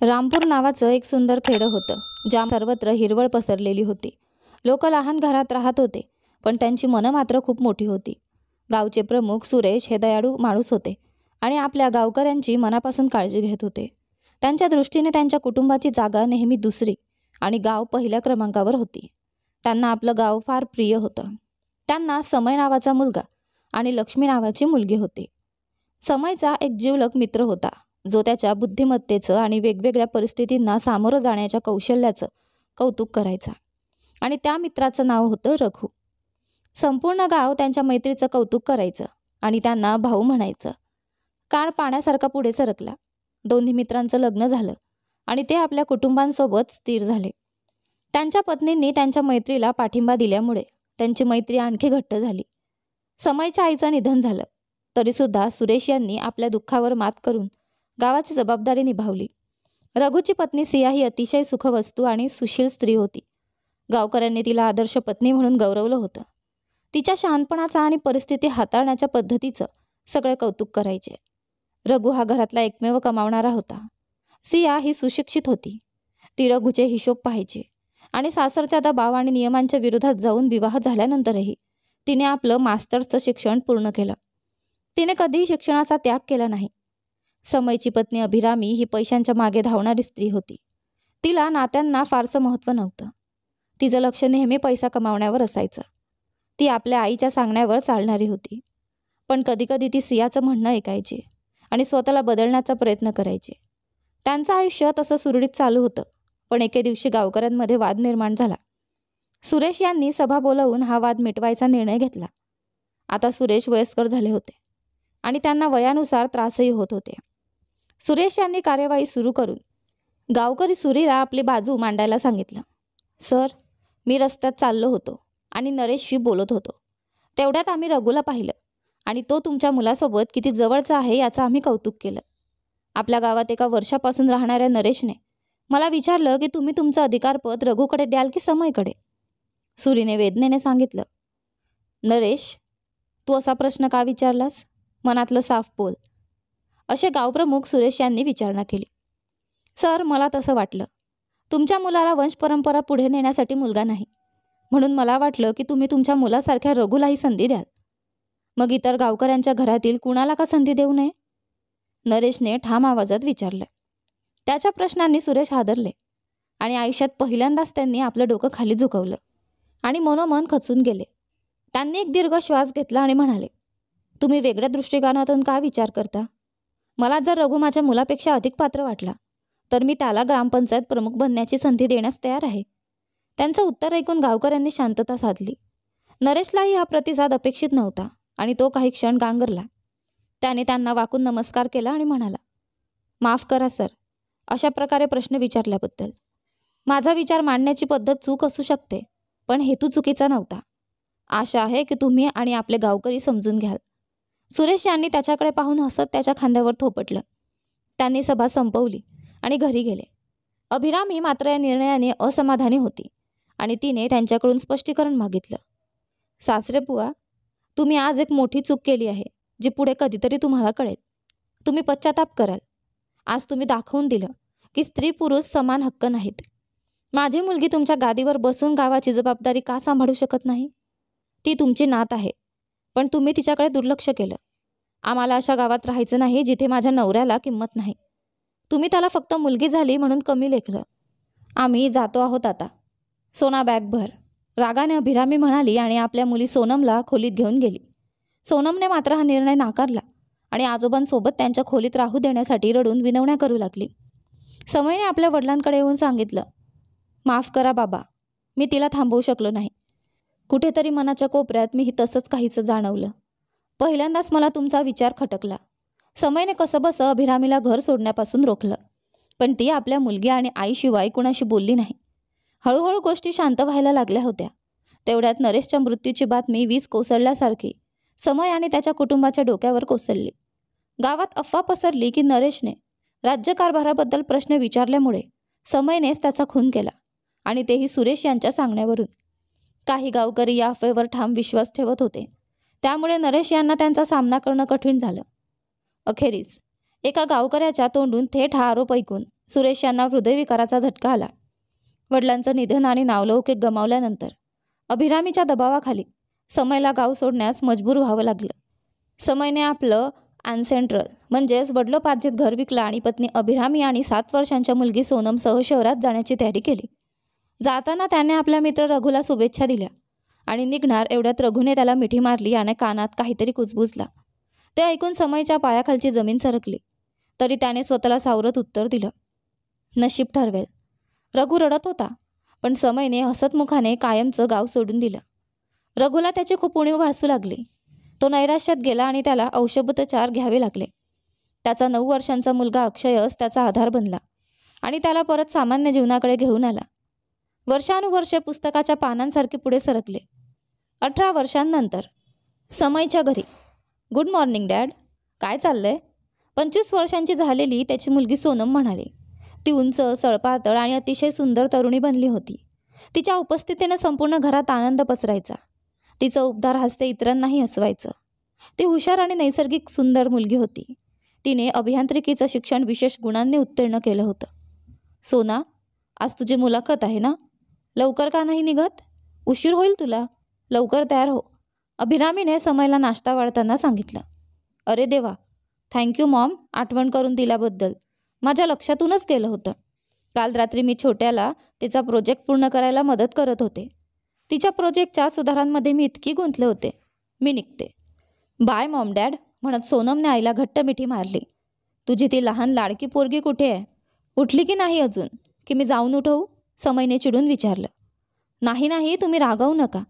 रामपूर नावाचं एक सुंदर खेडं होतं, ज्या सर्वत्र हिरवळ पसरलेली होती. लोक लहान घरात राहत होते, पण त्यांची मनं मात्र खूप मोठी होती. गावचे प्रमुख सुरेश हे दयाळू माणूस होते आणि आपल्या गावकऱ्यांची मनापासून काळजी घेत होते. त्यांच्या दृष्टीने त्यांच्या कुटुंबाची जागा नेहमी दुसरी आणि गाव पहिल्या क्रमांकावर होती. त्यांना आपलं गाव फार प्रिय होतं. त्यांना समय नावाचा मुलगा आणि लक्ष्मी नावाची मुलगी होती. समयचा एक जिवलग मित्र होता, जो त्याच्या बुद्धिमत्तेचं आणि वेगवेगळ्या परिस्थितींना सामोरं जाण्याच्या कौशल्याचं कौतुक करायचा. आणि त्या मित्राचं नाव होतं रघु. संपूर्ण गाव त्यांच्या मैत्रीचं कौतुक करायचं आणि त्यांना भाऊ म्हणायचं. काळ पाण्यासारखा पुढे सरकला. दोन्ही मित्रांचं लग्न झालं आणि ते आपल्या कुटुंबांसोबत स्थिर झाले. त्यांच्या पत्नींनी त्यांच्या मैत्रीला पाठिंबा दिल्यामुळे त्यांची मैत्री आणखी घट्ट झाली. समयच्या आईचं निधन झालं, तरीसुद्धा सुरेश यांनी आपल्या दुःखावर मात करून गावाची जबाबदारी निभावली. रघुची पत्नी सिया ही अतिशय सुखवस्तू आणि सुशील स्त्री होती. गावकऱ्यांनी तिला आदर्श पत्नी म्हणून गौरवलं होतं. तिच्या शहाणपणाचा आणि परिस्थिती हाताळण्याच्या पद्धतीचं सगळे कौतुक करायचे. रघु हा घरातला एकमेव कमावणारा होता. सिया ही सुशिक्षित होती. ती रघुचे हिशोब पाहायची आणि सासरच्या दबाव आणि नियमांच्या विरोधात जाऊन विवाह झाल्यानंतरही तिने आपलं मास्टर्सचं शिक्षण पूर्ण केलं. तिने कधीही शिक्षणाचा त्याग केला नाही. समयची पत्नी अभिरामी ही पैशांच्या मागे धावणारी स्त्री होती. तिला नात्यांना फारसं महत्त्व नव्हतं. तिचं लक्ष नेहमी पैसा कमावण्यावर असायचं. ती आपल्या आईच्या सांगण्यावर चालणारी होती. पण कधीकधी ती सियाचं म्हणणं ऐकायची आणि स्वतःला बदलण्याचा प्रयत्न करायची. त्यांचं आयुष्य तसं सुरळीत चालू होतं. पण एके दिवशी गावकऱ्यांमध्ये वाद निर्माण झाला. सुरेश यांनी सभा बोलावून हा वाद मिटवायचा निर्णय घेतला. आता सुरेश वयस्कर झाले होते आणि त्यांना वयानुसार त्रासही होत होते. सुरेश यांनी कार्यवाही सुरू करून गावकरी सुरीला आपली बाजू मांडायला सांगितलं. सर, मी रस्त्यात चाललो होतो आणि नरेशशी बोलत होतो. तेवढ्यात आम्ही रघुला पाहिलं आणि तो तुमच्या मुलासोबत किती जवळचा आहे याचं आम्ही कौतुक केलं. आपल्या गावात एका वर्षापासून राहणाऱ्या नरेशने मला विचारलं की तुम्ही तुमचं अधिकारपद रघुकडे द्याल की समयकडे. सुरीने वेदनेने सांगितलं. नरेश, तू असा प्रश्न का विचारलास? मनातलं साफ बोल. असे गावप्रमुख सुरेश यांनी विचारणा केली. सर, मला तसं वाटलं. तुमच्या मुलाला वंशपरंपरा पुढे नेण्यासाठी मुलगा नाही, म्हणून मला वाटलं की तुम्ही तुमच्या मुलासारख्या रघुलाही संधी द्याल. मग इतर गावकऱ्यांच्या घरातील कुणाला का संधी देऊ नये? नरेशने ठाम आवाजात विचारलं. त्याच्या प्रश्नांनी सुरेश हादरले आणि आयुष्यात पहिल्यांदाच त्यांनी आपलं डोकं खाली झुकवलं आणि मनोमन खचून गेले. त्यांनी एक दीर्घ श्वास घेतला आणि म्हणाले, तुम्ही वेगळ्या दृष्टिकोनातून का विचार करता? मला जर रघु माझ्या मुलापेक्षा अधिक पात्र वाटला तर मी त्याला ग्रामपंचायत प्रमुख बनण्याची संधी देण्यास तयार आहे. त्यांचं उत्तर ऐकून गावकऱ्यांनी शांतता साधली. नरेशलाही हा प्रतिसाद अपेक्षित नव्हता आणि तो काही क्षण गांगरला. त्याने त्यांना वाकून नमस्कार केला आणि म्हणाला, माफ करा सर, अशा प्रकारे प्रश्न विचारल्याबद्दल. माझा विचार मांडण्याची पद्धत चूक असू शकते, पण हेतू चुकीचा नव्हता. आशा आहे की तुम्ही आणि आपले गावकरी समजून घ्याल. सुरेश यांनी त्याच्याकडे पाहून हसत त्याच्या खांद्यावर थोपटलं. त्यांनी सभा संपवली आणि घरी गेले. अभिरामी मात्र या निर्णयाने असमाधानी होती आणि तिने त्यांच्याकडून स्पष्टीकरण मागितलं. सासरे बुवा, तुम्ही आज एक मोठी चूक केली आहे, जी पुढे कधीतरी तुम्हाला कळेल. तुम्ही पश्चाताप कराल. आज तुम्ही दाखवून दिलं की स्त्री पुरुष समान हक्क नाहीत. माझी मुलगी तुमच्या गादीवर बसून गावाची जबाबदारी का सांभाळू शकत नाही? ती तुमची नात आहे, पण तुम्ही तिच्याकडे दुर्लक्ष केलं. आम्हाला अशा गावात राहायचं नाही जिथे माझ्या नवऱ्याला किंमत नाही. तुम्ही त्याला फक्त मुलगी झाली म्हणून कमी लेखलं. आम्ही जातो आहोत आता. सोना बॅग भर, रागाने अभिरामी म्हणाली आणि आपल्या मुली सोनमला खोलीत घेऊन गेली. सोनमने मात्र हा निर्णय नाकारला आणि आजोबांसोबत त्यांच्या खोलीत राहू देण्यासाठी रडून विनवण्या करू लागली. समयने आपल्या वडिलांकडे येऊन सांगितलं, माफ करा बाबा, मी तिला थांबवू शकलो नाही. कुठेतरी मनाच्या कोपऱ्यात मी तसंच काहीचं जाणवलं. पहिल्यांदाच मला तुमचा विचार खटकला. समयने कसंबसं अभिरामीला घर सोडण्यापासून रोखलं, पण ती आपल्या मुलगी आणि आईशिवाय कुणाशी बोलली नाही. हळूहळू गोष्टी शांत व्हायला लागल्या होत्या. तेवढ्यात नरेशच्या मृत्यूची बातमी वीज कोसळल्यासारखी समय आणि त्याच्या कुटुंबाच्या डोक्यावर कोसळली. गावात अफवा पसरली की नरेशने राज्यकारभाराबद्दल प्रश्न विचारल्यामुळे समयनेच त्याचा खून केला आणि तेही सुरेश यांच्या सांगण्यावरून. काही गावकरी या अफवेवर ठाम विश्वास ठेवत होते, त्यामुळे नरेश यांना त्यांचा सामना करणं कठीण झालं. अखेरीस एका गावकऱ्याच्या तोंडून थेट हा आरोप ऐकून सुरेश यांना हृदयविकाराचा झटका आला. वडिलांचं निधन आणि नावलौकिक गमावल्यानंतर अभिरामीच्या दबावाखाली समयला गाव सोडण्यास मजबूर व्हावं लागलं. समयने आपलं अँसेंट्रल म्हणजेच वडिलोपार्जित घर विकलं आणि पत्नी अभिरामी आणि 7 वर्षांच्या मुलगी सोनमसह शहरात जाण्याची तयारी केली. जाताना त्याने आपल्या मित्र रघुला शुभेच्छा दिल्या आणि निघणार एवढ्यात रघुने त्याला मिठी मारली आणि कानात काहीतरी कुजबुजला. ते ऐकून समयच्या पायाखालची जमीन सरकली. तरी त्याने स्वतःला सावरत उत्तर दिलं, नशीब ठरवेल. रघु रडत होता, पण समयने हसतमुखाने कायमचं गाव सोडून दिलं. रघुला त्याची खूप उणीव भासू लागली. तो नैराश्यात गेला आणि त्याला औषधोपचार घ्यावे लागले. त्याचा 9 वर्षांचा मुलगा अक्षयच त्याचा आधार बनला आणि त्याला परत सामान्य जीवनाकडे घेऊन आला. वर्षानुवर्षे पुस्तकाच्या पानांसारखे पुढे सरकले. 18 वर्षांनंतर समयच्या घरी. Good morning dad. काय चाललंय? 25 वर्षांची झालेली त्याची मुलगी सोनम म्हणाली. ती उंच, सळपातळ आणि अतिशय सुंदर तरुणी बनली होती. तिच्या उपस्थितीने संपूर्ण घरात आनंद पसरायचा. तिचं उबदार हास्य इतरांनाही हसवायचं. ती हुशार आणि नैसर्गिक सुंदर मुलगी होती. तिने अभियांत्रिकीचं शिक्षण विशेष गुणांनी उत्तीर्ण केलं होतं. सोना, आज तुझी मुलाखत आहे ना? लवकर का नाही निघत? उशीर होईल तुला. लवकर तयार हो, अभिरामीने समयला नाश्ता वाढताना सांगितलं. अरे देवा, थँक्यू मॉम, आठवण करून दिल्याबद्दल. माझ्या लक्षातूनच गेलं होतं. काल रात्री मी छोट्याला तिचा प्रोजेक्ट पूर्ण करायला मदत करत होते. तिच्या प्रोजेक्टच्या सुधारांमध्ये मी इतकी गुंतले होते. मी निघते. बाय मॉम डॅड, म्हणत सोनमने आईला घट्ट मिठी मारली. तुझी ती लहान लाडकी पोरगी कुठे आहे? उठली की नाही अजून? की मी जाऊन उठवू? समयने चिडून विचारलं. नाही नाही, तुम्ही रागावू नका.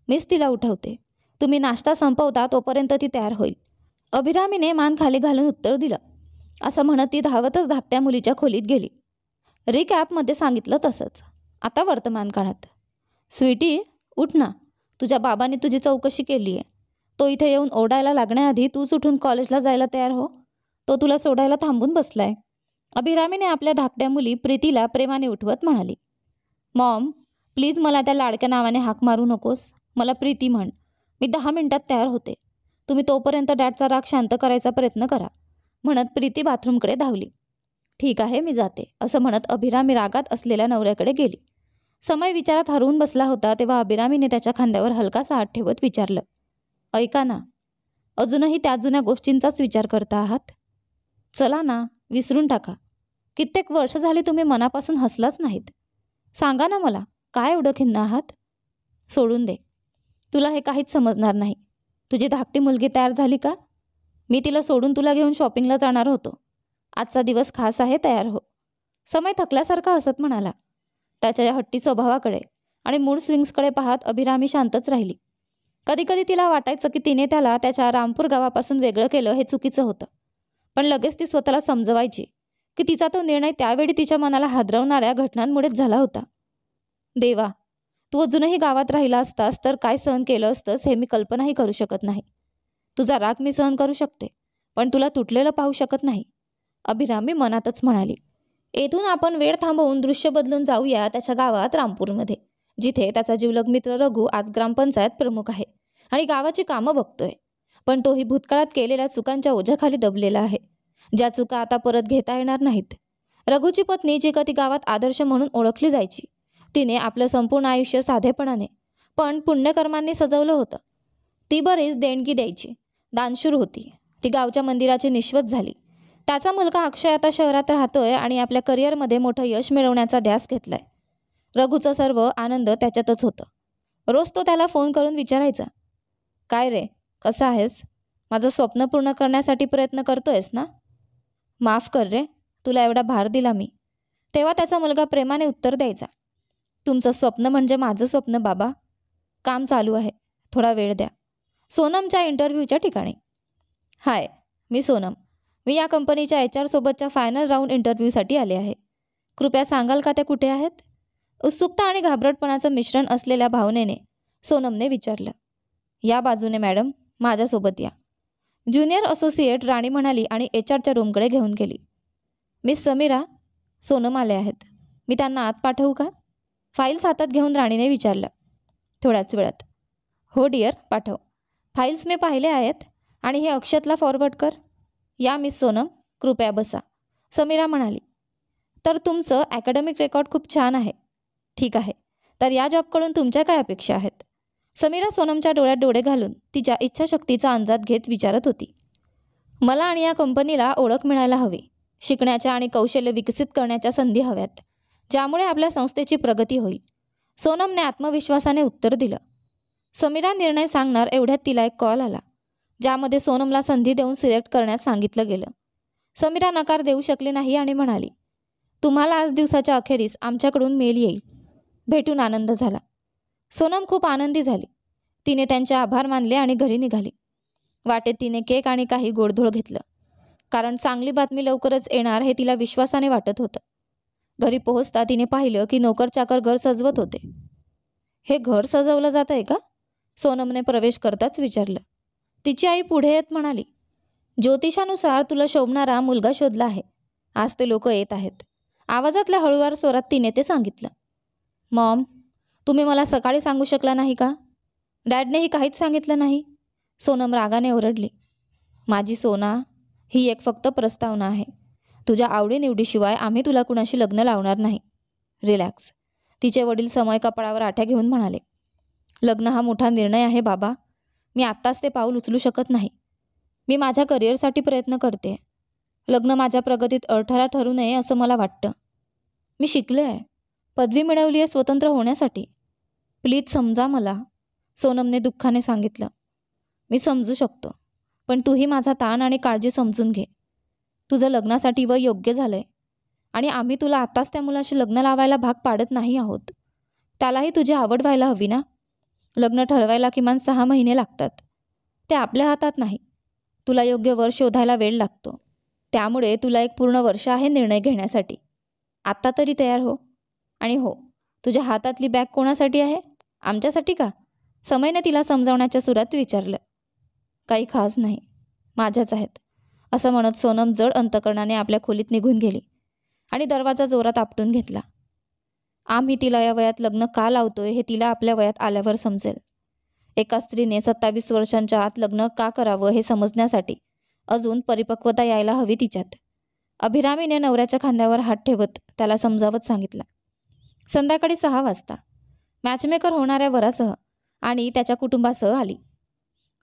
मीच तिला उठवते. तुम्ही नाश्ता संपवता तोपर्यंत ती तयार होईल. अभिरामीने मान खाली घालून उत्तर दिलं. असं म्हणत ती धावतच धाकट्या मुलीच्या खोलीत गेली. रिकॅपमध्ये सांगितलं तसंच. आता वर्तमान काळात. स्वीटी, उठ ना. तुझ्या बाबांनी तुझी चौकशी केली आहे. तो इथे येऊन ओरडायला लागण्याआधी तूच उठून कॉलेजला जायला तयार हो. तो तुला सोडायला थांबून बसलाय. अभिरामीने आपल्या धाकट्या मुली प्रीतीला प्रेमाने उठवत म्हणाली. मॉम, प्लीज मला त्या लाडक्या नावाने हाक मारू नकोस. मला प्रीती म्हण. मी 10 मिनिटात तयार होते. तुम्ही तोपर्यंत डॅडचा राग शांत करायचा प्रयत्न करा, म्हणत प्रीती बाथरूमकडे धावली. ठीक आहे, मी जाते, असं म्हणत अभिरामी रागात असलेल्या नवऱ्याकडे गेली. समय विचारात हरवून बसला होता तेव्हा अभिरामीने त्याच्या खांद्यावर हलकासा हात ठेवत विचारलं. ऐका ना, अजूनही त्या जुन्या गोष्टींचाच विचार करता आहात? चला ना, विसरून टाका. कित्येक वर्ष झाली तुम्ही मनापासून हसलाच नाहीत. सांगा ना मला, काय एवढं खिन्न आहात? सोडून दे. तुला हे काहीच समजणार नाही. तुझी धाकटी मुलगी तयार झाली का? मी तिला सोडून तुला घेऊन शॉपिंगला जाणार होतो. आजचा दिवस खास आहे, तयार हो. समय थकल्यासारखा हसत म्हणाला. त्याच्या या हट्टी स्वभावाकडे आणि मूड स्विंग्सकडे पाहत अभिरामी शांतच राहिली. कधीकधी तिला वाटायचं की तिने त्याला त्याच्या रामपूर गावापासून वेगळं केलं हे चुकीचं होतं. पण लगेच ती स्वतःला समजवायची की तिचा तो निर्णय त्यावेळी तिच्या मनाला हादरवणाऱ्या घटनांमुळेच झाला होता. देवा, तू अजूनही गावात राहिला असतास तर काय सहन केलं असतंस हे मी कल्पनाही करू शकत नाही. तुझा राग मी सहन करू शकते, पण तुला तुटलेलं पाहू शकत नाही, अभिरामी मनातच म्हणाली. येथून आपण वेळ थांबवून दृश्य बदलून जाऊया त्याच्या गावात रामपूरमध्ये, जिथे त्याचा जिवलग मित्र रघु आज ग्रामपंचायत प्रमुख आहे आणि गावाची कामं बघतोय. पण तोही भूतकाळात केलेल्या चुकांच्या ओझ्याखाली दबलेला आहे, ज्या चुका आता परत घेता येणार नाहीत. रघुची पत्नी, जी कधी गावात आदर्श म्हणून ओळखली जायची, तिने आपलं संपूर्ण आयुष्य साधेपणाने पण पुण्यकर्मांनी सजवलं होतं. ती बरीच देणगी द्यायची, दानशूर होती. ती गावच्या मंदिराची निश्वत झाली. त्याचा मुलगा अक्षय आता शहरात राहतोय आणि आपल्या करिअरमध्ये मोठं यश मिळवण्याचा ध्यास घेतलाय. रघुचा सर्व आनंद त्याच्यातच होतं. रोज तो त्याला फोन करून विचारायचा, काय रे, कसा आहेस? माझं स्वप्न पूर्ण करण्यासाठी प्रयत्न करतोयस ना? माफ कर रे, तुला एवढा भार दिला मी. तेव्हा त्याचा मुलगा प्रेमाने उत्तर द्यायचा, तुमचं स्वप्न म्हणजे माझं स्वप्न बाबा. काम चालू आहे, थोडा वेळ द्या. सोनमच्या इंटरव्ह्यूच्या ठिकाणी. हाय, मी सोनम. मी या कंपनीच्या HR सोबतच्या फायनल राऊंड इंटरव्ह्यूसाठी आले आहे. कृपया सांगाल का त्या कुठे आहेत? उत्सुकता आणि घाबरटपणाचं मिश्रण असलेल्या भावनेने सोनमने विचारलं. या बाजूने मॅडम, माझ्यासोबत या, ज्युनियर असोसिएट राणी म्हणाली आणि HRच्या रूमकडे घेऊन गेली. मिस समीरा, सोनम आले आहेत. मी त्यांना आत पाठवू का? फाईल्स हातात घेऊन राणीने विचारलं. थोड्याच वेळात. हो डिअर, पाठव. फाईल्स मी पाहिले आहेत आणि हे अक्षतला फॉरवर्ड कर. या मिस सोनम, कृपया बसा, समीरा म्हणाली. तर तुमचं ॲकॅडमिक रेकॉर्ड खूप छान आहे. ठीक आहे, तर या जॉबकडून तुमच्या काय अपेक्षा आहेत? समीरा सोनमच्या डोळ्यात डोळे घालून तिच्या इच्छाशक्तीचा अंदाज घेत विचारत होती. मला आणि या कंपनीला ओळख मिळायला हवी. शिकण्याच्या आणि कौशल्य विकसित करण्याच्या संधी हव्यात, ज्यामुळे आपल्या संस्थेची प्रगती होईल. सोनमने आत्मविश्वासाने उत्तर दिलं. समीरा निर्णय सांगणार एवढ्यात तिला एक कॉल आला, ज्यामध्ये सोनमला संधी देऊन सिलेक्ट करण्यास सांगितलं गेलं. समीरा नकार देऊ शकली नाही आणि म्हणाली, तुम्हाला आज दिवसाच्या अखेरीस आमच्याकडून मेल येईल. भेटून आनंद झाला. सोनम खूप आनंदी झाली. तिने त्यांचे आभार मानले आणि घरी निघाली. वाटेत तिने केक आणि काही गोडधोड घेतलं, कारण चांगली बातमी लवकरच येणार हे तिला विश्वासाने वाटत होतं. घरी पोहोचता तिने पाहिलं की नोकर चाकर घर सजवत होते. हे घर सजवलं जात आहे का? सोनमने प्रवेश करताच विचारलं. तिची आई पुढे येत म्हणाली, ज्योतिषानुसार तुला शोभणारा मुलगा शोधला आहे. आज ते लोक येत आहेत. आवाजातल्या हळूवार स्वरात तिने ते सांगितलं. मॉम, तुम्ही मला सकाळी सांगू शकला नाही का? डॅडनेही काहीच सांगितलं नाही. सोनम रागाने ओरडली. माझी सोना, ही एक फक्त प्रस्तावना आहे. तुझ्या आवडीनिवडीशिवाय आम्ही तुला कुणाशी लग्न लावणार नाही. रिलॅक्स. तिचे वडील समय कपाळावर आठ्या घेऊन म्हणाले. लग्न हा मोठा निर्णय आहे बाबा. मी आत्ताच ते पाऊल उचलू शकत नाही. मी माझ्या करिअरसाठी प्रयत्न करते. लग्न माझ्या प्रगतीत अडथळा ठरू नये असं मला वाटतं. मी शिकले आहे, पदवी मिळवली आहे स्वतंत्र होण्यासाठी. प्लीज समजा मला, सोनमने दुःखाने सांगितलं. मी समजू शकतो, पण तूही माझा ताण आणि काळजी समजून घे. तुझं लग्नासाठी वय योग्य झालंय आणि आम्ही तुला आत्ताच त्या मुलाशी लग्न लावायला भाग पाडत नाही आहोत. त्यालाही तुझी आवड व्हायला हवी ना. लग्न ठरवायला किमान 6 महिने लागतात. ते आपल्या हातात नाही. तुला योग्य वर शोधायला वेळ लागतो. त्यामुळे तुला एक पूर्ण वर्ष आहे निर्णय घेण्यासाठी. आत्ता तरी तयार हो. आणि हो, तुझ्या हातातली बॅग कोणासाठी आहे? आमच्यासाठी का? समयने तिला समजावण्याच्या सुरात विचारलं. काही खास नाही, माझ्याच आहेत, असं म्हणत सोनम जड अंतकरणाने आपल्या खोलीत निघून गेली आणि दरवाजा जोरात आपटून घेतला. आम्ही तिला या वयात लग्न का लावतोय हे तिला आपल्या वयात आल्यावर समजेल. एका स्त्रीने 27 वर्षांच्या आत लग्न का करावं हे समजण्यासाठी अजून परिपक्वता यायला हवी तिच्यात. अभिरामीने नवऱ्याच्या खांद्यावर हात ठेवत त्याला समजावत सांगितलं. संध्याकाळी 6 वाजता मॅचमेकर होणाऱ्या वरासह आणि त्याच्या कुटुंबासह आली.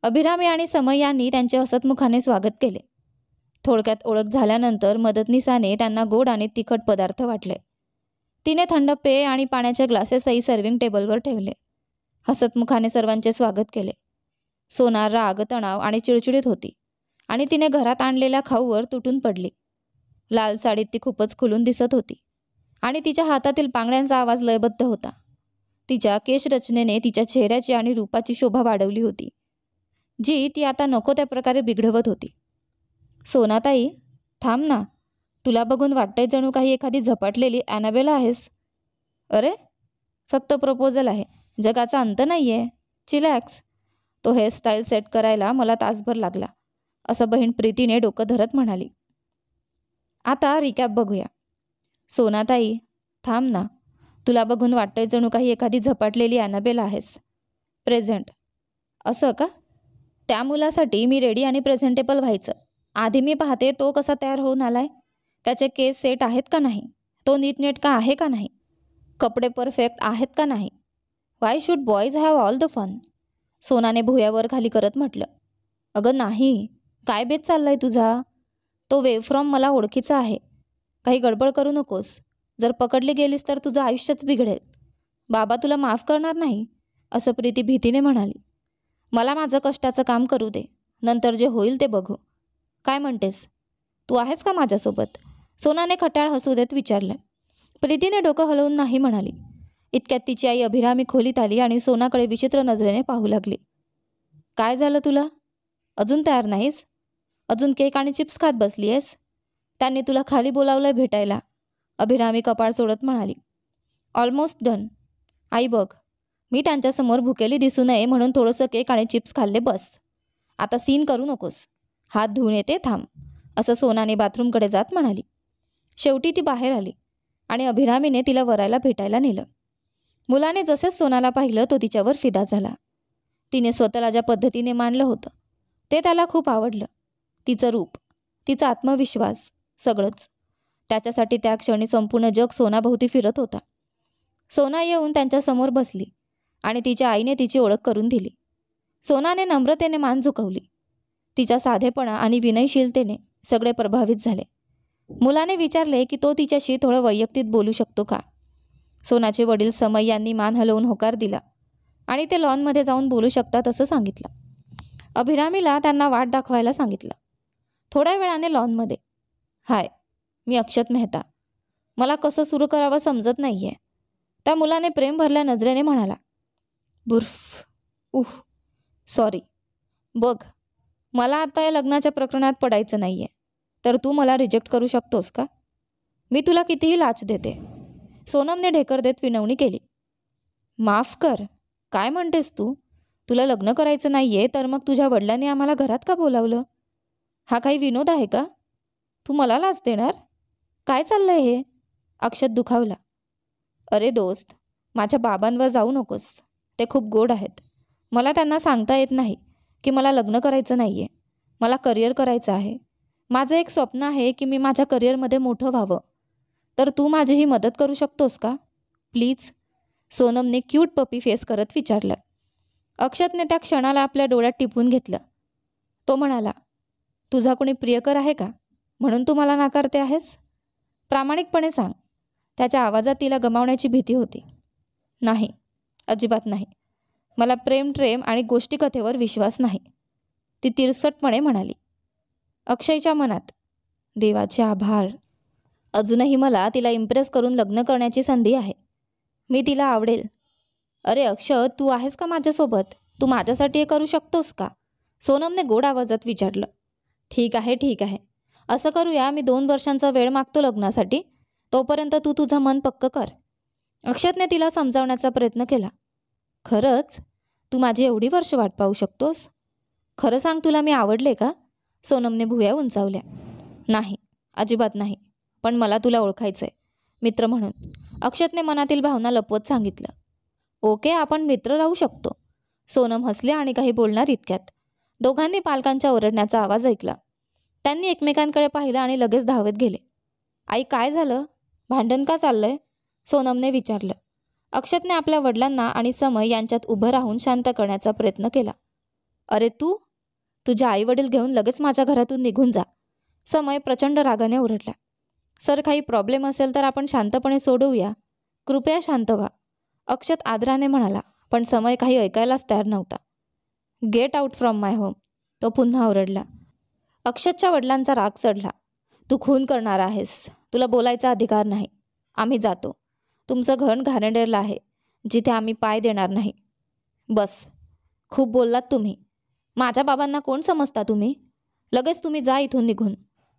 अभिरामी आणि समय यांनी त्यांचे हसतमुखाने स्वागत केले. थोडक्यात ओळख झाल्यानंतर मदतनीसाने त्यांना गोड आणि तिखट पदार्थ वाटले. तिने थंड पेय आणि पाण्याचे ग्लासेसही सर्व्हिंग टेबलवर ठेवले. हसतमुखाने सर्वांचे स्वागत केले. सोना राग, तणाव आणि चिडचिडीत होती आणि तिने घरात आणलेल्या खाऊवर तुटून पडली. लाल साडीत ती खूपच खुलून दिसत होती आणि तिच्या हातातील पांगड्यांचा आवाज लयबद्ध होता. तिच्या केशरचनेने तिच्या चेहऱ्याची आणि रूपाची शोभा वाढवली होती, जी ती आता नको त्या प्रकारे बिघडवत होती. सोनाताई, थांब ना. तुला बघून वाटतंय जणू काही एखादी झपाटलेली ॲनाबेला आहेस. अरे, फक्त प्रपोजल आहे, जगाचा अंत नाही आहे. चिलॅक्स. तो हेअरस्टाईल सेट करायला मला तासभर लागला, असं बहीण प्रीतीने डोकं धरत म्हणाली. आता रिकॅप बघूया. सोनाताई, थांब ना. तुला बघून वाटतंय जणू काही एखादी झपाटलेली ॲनाबेला आहेस. प्रेझेंट. असं का? त्या मुलासाठी मी रेडी आणि प्रेझेंटेबल व्हायचं. आधी मी पाहते तो कसा तयार होऊन आलाय. त्याचे केस सेट आहेत का नाही, तो नीटनेटका आहे का नाही, कपडे परफेक्ट आहेत का नाही. Why should boys have all the fun? सोनाने भुयावर खाली करत म्हटलं. अगं नाही, काय बेत चाललाय तुझा? तो वेव फ्रॉम मला ओळखीचा आहे. काही गडबड करू नकोस. जर पकडली गेलीस तर तुझं आयुष्यच बिघडेल. बाबा तुला माफ करणार नाही, असं प्रीती भीतीने म्हणाली. मला माझं कष्टाचं काम करू दे, नंतर जे होईल ते बघू. काय म्हणतेस? तू आहेस का माझ्यासोबत? सोनाने खट्याळ हसू देत विचारलं. प्रीतीने डोकं हलवून नाही म्हणाली. इतक्यात तिची आई अभिरामी खोलीत आली आणि सोनाकडे विचित्र नजरेने पाहू लागली. काय झालं तुला? अजून तयार नाहीस? अजून केक आणि चिप्स खात बसली आहेस? त्यांनी तुला खाली बोलावलंय भेटायला, अभिरामी कपाळ सोडत म्हणाली. Almost done. आई बघ, मी त्यांच्यासमोर भुकेली दिसू नये म्हणून थोडंसं केक आणि चिप्स खाल्ले बस. आता सीन करू नकोस. हात धुवून येते, थांब, असं सोनाने बाथरूमकडे जात म्हणाली. शेवटी ती बाहेर आली आणि अभिरामीने तिला वरायला भेटायला नेलं. मुलाने जसेच सोनाला पाहिलं तो तिच्यावर फिदा झाला. तिने स्वतःला ज्या पद्धतीने मांडलं होतं ते त्याला खूप आवडलं. तिचं रूप, तिचा आत्मविश्वास, सगळंच. त्याच्यासाठी त्या क्षणी संपूर्ण जग सोनाभोवती फिरत होता. सोना येऊन त्यांच्यासमोर बसली आणि तिच्या आईने तिची ओळख करून दिली. सोनाने नम्रतेने मान झुकवली. तिच्या साधेपणा आणि विनयशीलतेने सगळे प्रभावित झाले. मुलाने विचारले की तो तिच्याशी थोडं वैयक्तिक बोलू शकतो का. सोनाचे वडील समय यांनी मान हलवून होकार दिला आणि ते लॉनमध्ये जाऊन बोलू शकतात असं सांगितलं. अभिरामीला त्यांना वाट दाखवायला सांगितलं. थोड्या वेळाने लॉनमध्ये, हाय, मी अक्षत मेहता. मला कसं सुरू करावं समजत नाही आहे. त्या मुलाने प्रेम भरल्या नजरेने म्हणाला. बुर्फ, सॉरी. बघ, मला आता या लग्नाच्या प्रकरणात पडायचं नाही आहे, तर तू मला रिजेक्ट करू शकतोस का? मी तुला कितीही लाच देते. सोनमने ढेकर देत विनवणी केली. माफ कर, काय म्हणतेस तू? तुला लग्न करायचं नाही आहे तर मग तुझ्या वडिलांनी आम्हाला घरात का बोलावलं? हा काही विनोद आहे का? तू मला लाच देणार? काय चाललंय हे? अक्षत दुखावला. अरे दोस्त, माझ्या बाबांवर जाऊ नकोस. ते खूप गोड आहेत. मला त्यांना सांगता येत नाही की मला लग्न करायचं नाही आहे. मला करिअर करायचं आहे. माझं एक स्वप्न आहे की मी माझ्या करिअरमध्ये मोठं व्हावं. तर तू माझी ही मदत करू शकतोस का प्लीज? सोनमने क्यूट पपी फेस करत विचारलं. अक्षतने त्या क्षणाला आपल्या डोळ्यात टिपून घेतलं. तो म्हणाला, तुझा कोणी प्रियकर आहे का म्हणून तू मला नाकारते आहेस? प्रामाणिकपणे सांग. त्याच्या आवाजात तिला गमावण्याची भीती होती. नाही, अजिबात नाही. मला प्रेम आणि गोष्टीकथेवर विश्वास नाही, ती तिरसटपणे म्हणाली. अक्षयच्या मनात, देवाचे आभार. अजूनही मला तिला इम्प्रेस करून लग्न करण्याची संधी आहे. मी तिला आवडेल. अरे अक्षत, तू आहेस का माझ्यासोबत? तू माझ्यासाठी हे करू शकतोस का? सोनमने गोड आवाजात विचारलं. ठीक आहे. असं करूया, मी 2 वर्षांचा वेळ मागतो लग्नासाठी. तोपर्यंत तू तुझं मन पक्क कर. अक्षतने तिला समजावण्याचा प्रयत्न केला. खरंच? तू माझी एवढी वर्ष वाट पाहू शकतोस? खरं सांग, तुला मी आवडले का? सोनमने भुवया उंचावल्या. नाही, अजिबात नाही. पण मला तुला ओळखायचं आहे, मित्र म्हणून. अक्षतने मनातील भावना लपवत सांगितलं. ओके, आपण मित्र राहू शकतो. सोनम हसली आणि काही बोलणार इतक्यात दोघांनी पालकांच्या ओरडण्याचा आवाज ऐकला. त्यांनी एकमेकांकडे पाहिलं आणि लगेच धावत गेले. आई, काय झालं? भांडण का चाललंय? सोनमने विचारलं. अक्षतने आपल्या वडिलांना आणि समय यांच्यात उभं राहून शांत करण्याचा प्रयत्न केला. अरे तू, तुझ्या आईवडील घेऊन लगेच माझ्या घरातून निघून जा. समय प्रचंड रागाने ओरडला. सर, काही प्रॉब्लेम असेल तर आपण शांतपणे सोडवूया. कृपया शांत व्हा, अक्षत आदराने म्हणाला. पण समय काही ऐकायलाच तयार नव्हता. Get out from my home, तो पुन्हा ओरडला. अक्षतच्या वडिलांचा राग चढला. तू खून करणार आहेस. तुला बोलायचा अधिकार नाही. आम्ही जातो. तुमचं घर घाणेरडं आहे, जिथे आम्ही पाय देणार नाही. बस, खूप बोललात तुम्ही. माझ्या बाबांना कोण समजता तुम्ही? लगेच तुम्ही जा इथून निघून.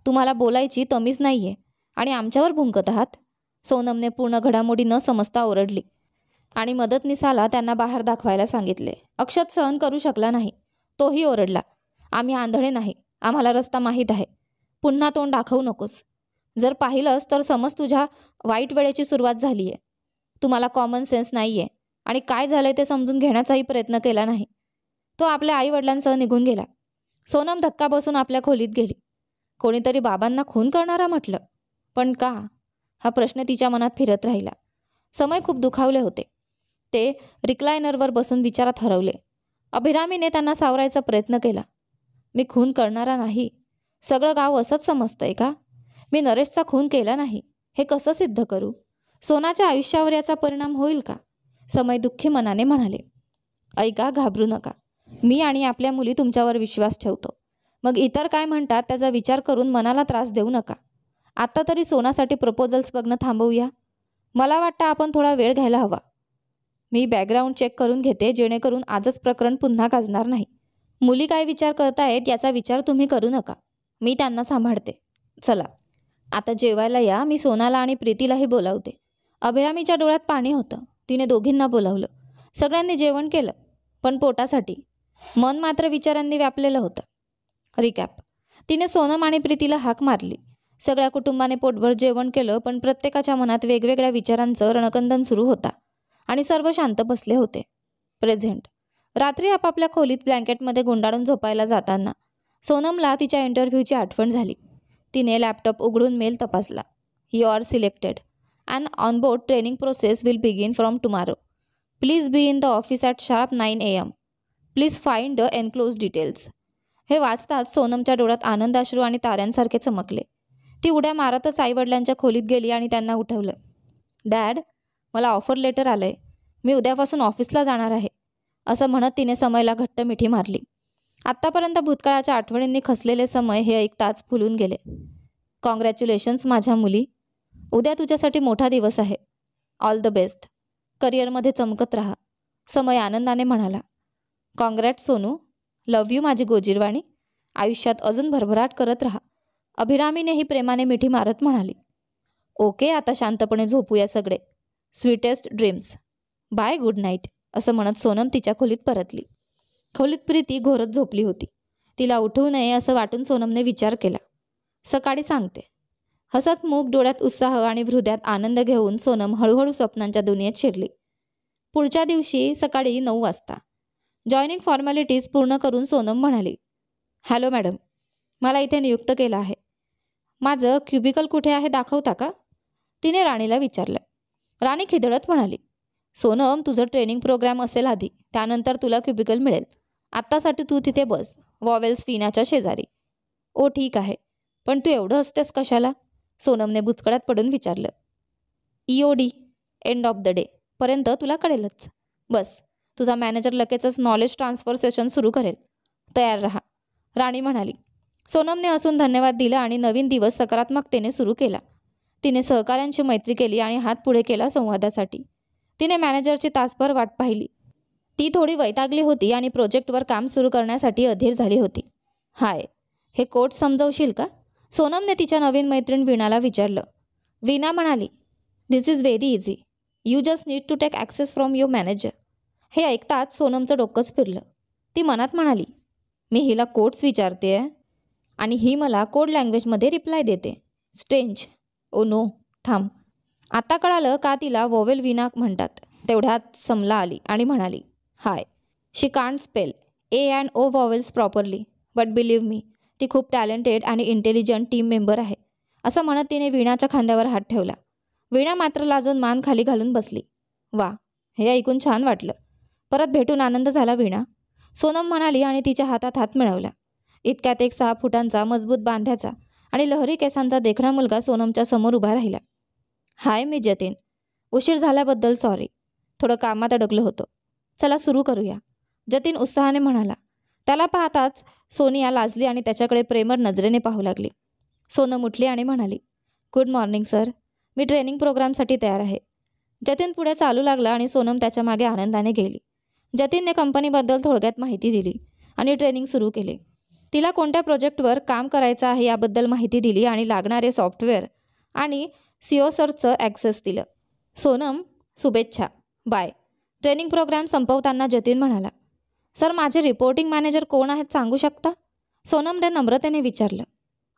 तुम्हाला बोलायची तमीज नाही आहे आणि आमच्यावर भुंकत आहात. सोनमने पूर्ण घडामोडी न समजता ओरडली आणि मदतनीसाला त्यांना बाहेर दाखवायला सांगितले. अक्षत सहन करू शकला नाही. तोही ओरडला. आम्ही आंधळे नाही. आम्हाला रस्ता माहीत आहे. पुन्हा तोंड दाखवू नकोस. जर पाहिलंस तर समज तुझ्या वाईट वेळेची सुरुवात झाली आहे. तुम्हाला कॉमन सेन्स नाही आहे आणि काय झालंय ते समजून घेण्याचाही प्रयत्न केला नाही. तो आपल्या आईवडिलांसह निघून गेला. सोनम धक्का बसून आपल्या खोलीत गेली. कोणीतरी बाबांना खून करणारा म्हटलं, पण का? हा प्रश्न तिच्या मनात फिरत राहिला. समय खूप दुखावले होते. ते रिक्लायनरवर बसून विचारात हरवले. अभिरामीने त्यांना सावरायचा प्रयत्न केला. मी खून करणारा नाही. सगळं गाव असंच समजतंय का? मी नरेशचा खून केला नाही. हे कसं सिद्ध करू? सोनाच्या आयुष्यावर याचा परिणाम होईल का? समय दुःखी मनाने म्हणाले. ऐका, घाबरू नका. मी आणि आपल्या मुली तुमच्यावर विश्वास ठेवतो. मग इतर काय म्हणतात त्याचा विचार करून मनाला त्रास देऊ नका. आत्ता तरी सोनासाठी प्रपोजल्स बघणं थांबवूया. मला वाटतं आपण थोडा वेळ घ्यायला हवा. मी बॅकग्राऊंड चेक करून घेते, जेणेकरून आजच प्रकरण पुन्हा गाजणार नाही. मुली काय विचार करतायत याचा विचार तुम्ही करू नका. मी त्यांना सांभाळते. चला आता जेवायला या. मी सोनाला आणि प्रीतीलाही बोलावते. अभिरामीच्या डोळ्यात पाणी होतं. तिने दोघींना बोलावलं. सगळ्यांनी जेवण केलं, पण पोटासाठी. मन मात्र विचारांनी व्यापलेलं होतं. रिकॅप. तिने सोनम आणि प्रीतीला हाक मारली. सगळ्या कुटुंबाने पोटभर जेवण केलं, पण प्रत्येकाच्या मनात वेगवेगळ्या विचारांचं रणकंदन सुरू होता आणि सर्व शांत बसले होते. प्रेझेंट. रात्री आपापल्या खोलीत ब्लँकेटमध्ये गुंडाळून झोपायला जाताना सोनमला तिच्या इंटरव्ह्यूची आठवण झाली. तिने लॅपटॉप उघडून मेल तपासला. You are selected. An on-board training process will begin from tomorrow. Please be in the office at sharp 9 a.m. Please find the enclosed details. हे वाचताच सोनमच्या डोळ्यात आनंदाश्रू आणि ताऱ्यांसारखे चमकले. ती उड्या मारतच आईवडिलांच्या खोलीत गेली आणि त्यांना उठवलं. डॅड, मला ऑफर लेटर आलंय. मी उद्यापासून ऑफिसला जाणार आहे, असं म्हणत तिने समयला घट्ट मिठी मारली. आत्तापर्यंत भूतकाळाच्या आठवणींनी खचलेले समय हे ऐकताच फुलून गेले. कॉंग्रॅच्युलेशन्स माझ्या मुली. उद्या तुझ्यासाठी मोठा दिवस आहे. All the best. करिअरमध्ये चमकत राहा, समय आनंदाने म्हणाला. कॉंग्रॅट सोनू. लव्ह यू माझी गोजीरवाणी. आयुष्यात अजून भरभराट करत राहा, अभिरामीनेही प्रेमाने मिठी मारत म्हणाली. ओके, आता शांतपणे झोपूया सगळे. Sweetest dreams. Bye, good night, असं म्हणत सोनम तिच्या खोलीत परतली. खोलीत प्रीती घोरत झोपली होती. तिला उठवू नये असं वाटून सोनमने विचार केला. सकाळी सांगते. हसत मूग डोळ्यात उत्साह आणि हृदयात आनंद घेऊन सोनम हळूहळू स्वप्नांच्या दुनियेत शिरली. पुढच्या दिवशी सकाळी 9 वाजता जॉईनिंग फॉर्मॅलिटीज पूर्ण करून सोनम म्हणाली. हॅलो मॅडम, मला इथे नियुक्त केलं आहे. माझं क्युबिकल कुठे आहे दाखवता का? तिने राणीला विचारलं. राणी खिदळत म्हणाली. सोनम, तुझं ट्रेनिंग प्रोग्राम असेल आधी, त्यानंतर तुला क्युबिकल मिळेल. आत्तासाठी तू तिथे बस, वॉवेल्स पिण्याच्या शेजारी. ओ ठीक आहे, पण तू एवढं असतेस कशाला? सोनमने बुचकळ्यात पडून विचारलं. EOD end of the day पर्यंत तुला कळेलच. बस, तुझा मॅनेजर लगेचच नॉलेज ट्रान्सफर सेशन सुरू करेल. तयार राहा, राणी म्हणाली. सोनमने हसून धन्यवाद दिला आणि नवीन दिवस सकारात्मकतेने सुरू केला. तिने सहकाऱ्यांची मैत्री केली आणि हात पुढे केला संवादासाठी. तिने मॅनेजरची तासभर वाट पाहिली. ती थोडी वैतागली होती आणि प्रोजेक्टवर काम सुरू करण्यासाठी अधीर झाली होती. हाय, हे कोट समजवशील का? सोनमने तिच्या नवीन मैत्रीण वीणाला विचारलं. वीणा म्हणाली. This is very easy. You just need to take access from your manager. हे ऐकताच सोनमचं डोकंच फिरलं. ती मनात म्हणाली, मी हिला कोड्स विचारते आणि ही मला कोड लँग्वेजमध्ये रिप्लाय देते. स्ट्रेंज. ओ नो, थांब. आता कळालं का तिला वोवेल वीणा म्हणतात. तेवढ्यात समला आली आणि म्हणाली. Hi, she can't spell A and O vowels properly, but believe me, ती खूप टॅलेंटेड आणि इंटेलिजंट टीम मेंबर आहे, असं म्हणत तिने वीणाच्या खांद्यावर हात ठेवला. वीणा मात्र लाजून मान खाली घालून बसली. वा, हे ऐकून छान वाटलं. परत भेटून आनंद झाला वीणा, सोनम म्हणाली आणि तिच्या हातात हात मिळवला. इतक्यात एक 6 फुटांचा मजबूत बांध्याचा आणि लहरी केसांचा देखणा मुलगा सोनमच्या समोर उभा राहिला. हाय, मी जतीन. उशीर झाल्याबद्दल सॉरी, थोडं कामात अडकलं होतं. चला सुरू करूया, जतीन उत्साहाने म्हणाला. त्याला पाहताच सोनिया लाजली आणि त्याच्याकडे प्रेमळ नजरेने पाहू लागली. सोनम उठली आणि म्हणाली. गुड मॉर्निंग सर, मी ट्रेनिंग प्रोग्रामसाठी तयार आहे. जतीन पुढे चालू लागला आणि सोनम त्याच्या मागे आनंदाने गेली. जतीनने कंपनीबद्दल थोडक्यात माहिती दिली आणि ट्रेनिंग सुरू केले. तिला कोणत्या प्रोजेक्टवर काम करायचं आहे याबद्दल माहिती दिली आणि लागणारे सॉफ्टवेअर आणि CO सरचं ॲक्सेस दिलं. सोनम, शुभेच्छा, बाय. ट्रेनिंग प्रोग्राम संपवताना जतीन म्हणाला. सर, माझे रिपोर्टिंग मॅनेजर कोण आहेत सांगू शकता? सोनमने नम्रतेने विचारलं.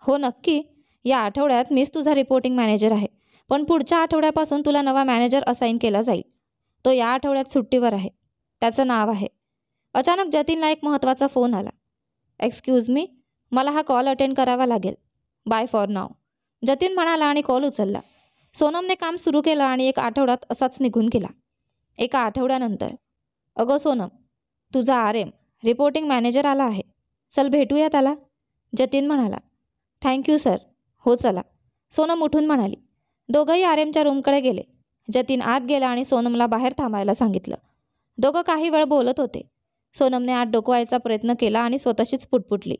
हो नक्की, या आठवड्यात मीच तुझा रिपोर्टिंग मॅनेजर आहे, पण पुढच्या आठवड्यापासून तुला नवा मॅनेजर असाईन केला जाईल. तो या आठवड्यात सुट्टीवर आहे. त्याचं नाव आहे. अचानक जतीनला एक महत्त्वाचा फोन आला. एक्सक्यूज मी, मला हा कॉल अटेंड करावा लागेल. बाय फॉर नाव, जतीन म्हणाला आणि कॉल उचलला. सोनमने काम सुरू केलं आणि 1 आठवड्यात असाच निघून गेला. 1 आठवड्यानंतर. अगं सोनम, तुझा RM रिपोर्टिंग मॅनेजर आला आहे. चल भेटूया त्याला, जतीन म्हणाला. Thank you sir. हो चला, सोनम उठून म्हणाली. दोघंही RMच्या रूमकडे गेले. जतीन आत गेला आणि सोनमला बाहेर थांबायला सांगितलं. दोघं काही वेळ बोलत होते. सोनमने आत डोकवायचा प्रयत्न केला आणि स्वतःशीच पुटपुटली.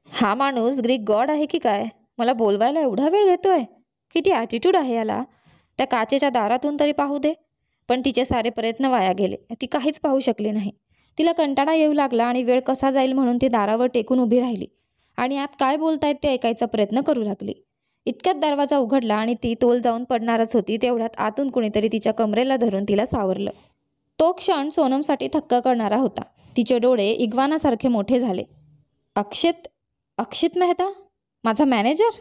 हा माणूस ग्रीक गॉड आहे की काय? मला बोलवायला एवढा वेळ घेतोय. किती ॲटिट्यूड आहे याला. त्या काचेच्या दारातून तरी पाहू दे. पण तिचे सारे प्रयत्न वाया गेले. ती काहीच पाहू शकली नाही. तिला कंटाळा येऊ लागला आणि वेळ कसा जाईल म्हणून ती दारावर टेकून उभी राहिली आणि आत काय बोलतायत ते ऐकायचा प्रयत्न करू लागली. इतक्यात दरवाजा उघडला आणि ती तोल जाऊन पडणारच होती. तेवढ्यात आतून कुणीतरी तिच्या कमरेला धरून तिला सावरलं. तो क्षण सोनमसाठी थक्क करणारा होता. तिचे डोळे इग्वानासारखे मोठे झाले. अक्षित मेहता, माझा मॅनेजर?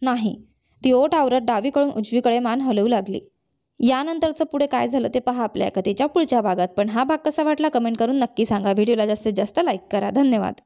नाही. ती ओठ आवरत डावीकडून उजवीकडे मान हलवू लागली. यानंतरचं पुढे काय झालं ते पहा आपल्या कथेच्या पुढच्या भागात. पण हा भाग कसा वाटला कमेंट करून नक्की सांगा. व्हिडिओला जास्तीत जास्त लाईक करा. धन्यवाद.